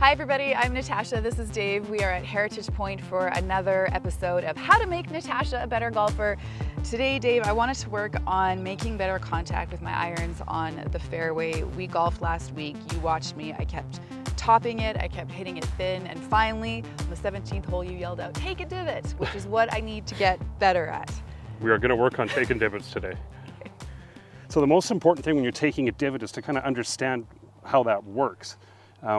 Hi everybody, I'm Natasha, this is Dave. We are at Heritage Pointe for another episode of How to Make Natasha a Better Golfer. Today, Dave, I wanted to work on making better contact with my irons on the fairway. We golfed last week, you watched me, I kept topping it, I kept hitting it thin, and finally, on the 17th hole, you yelled out, "Take a divot," which is what I need to get better at. We are gonna work on taking divots today. Okay. So the most important thing when you're taking a divot is to kind of understand how that works.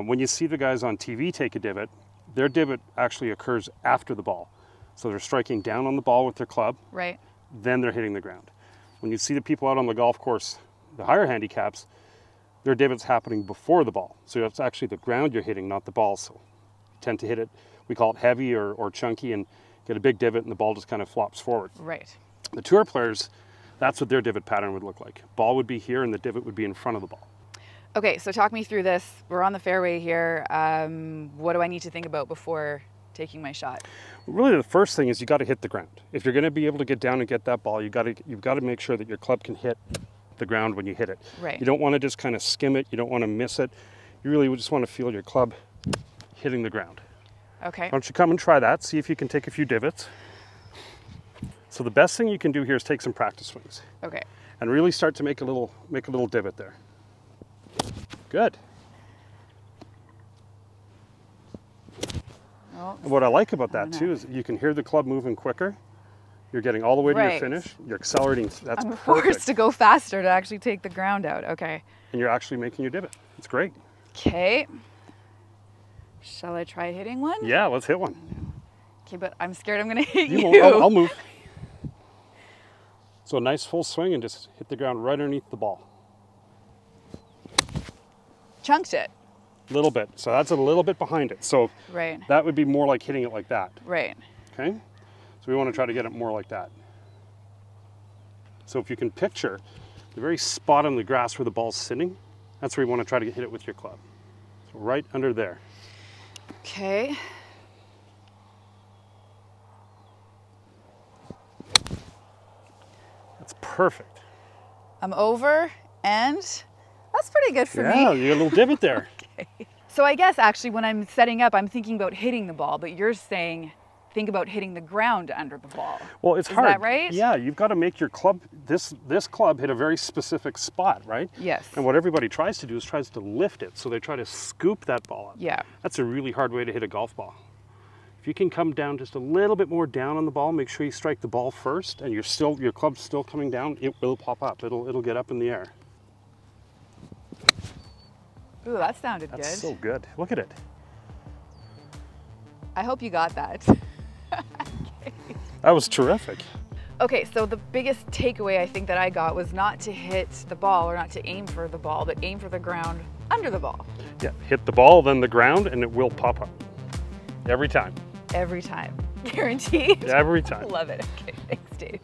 When you see the guys on TV take a divot, their divot actually occurs after the ball. So they're striking down on the ball with their club, right? Then they're hitting the ground. When you see the people out on the golf course, the higher handicaps, their divot's happening before the ball. So it's actually the ground you're hitting, not the ball. So you tend to hit it, we call it heavy or chunky, and get a big divot and the ball just kind of flops forward. Right. The tour players, that's what their divot pattern would look like. Ball would be here and the divot would be in front of the ball. Okay, so talk me through this. We're on the fairway here. What do I need to think about before taking my shot? Really, the first thing is you got to hit the ground. If you're going to be able to get down and get that ball, you've got to make sure that your club can hit the ground when you hit it. Right. You don't want to just kind of skim it. You don't want to miss it. You really just want to feel your club hitting the ground. Okay. Why don't you come and try that? See if you can take a few divots. So the best thing you can do here is take some practice swings. Okay. And really start to make a little divot there. Good. Oh, what I like about that too is you can hear the club moving quicker. You're getting all the way to your finish. You're accelerating. That's I'm perfect. forced to go faster to actually take the ground out. Okay. And you're actually making your divot. It's great. Okay. Shall I try hitting one? Yeah, let's hit one. Okay, but I'm scared I'm going to hit you. Won't. I'll move. So a nice full swing and just hit the ground right underneath the ball. Chunked it. A little bit. So that's a little bit behind it. So right. That would be more like hitting it like that. Right. Okay? So we want to try to get it more like that. So if you can picture the very spot on the grass where the ball's sitting, that's where you want to try to hit it with your club. So right under there. Okay. That's perfect. I'm over and that's pretty good for me. Yeah, you got a little divot there. Okay. So I guess actually when I'm setting up, I'm thinking about hitting the ball, but you're saying think about hitting the ground under the ball. Well, it's hard. Is that right? Yeah, you've got to make your club, this club hit a very specific spot, right? Yes. And what everybody tries to do is tries to lift it. So they try to scoop that ball up. Yeah. That's a really hard way to hit a golf ball. If you can come down just a little bit more down on the ball, make sure you strike the ball first and your club's still coming down, it will pop up. It'll get up in the air. Ooh, that sounded good. That's so good. Look at it. I hope you got that. Okay. That was terrific. Okay, so the biggest takeaway I think that I got was not to hit the ball or not to aim for the ball, but aim for the ground under the ball. Yeah, hit the ball, then the ground, and it will pop up. Every time. Every time. Guaranteed? Every time. Love it. Okay, thanks, Dave.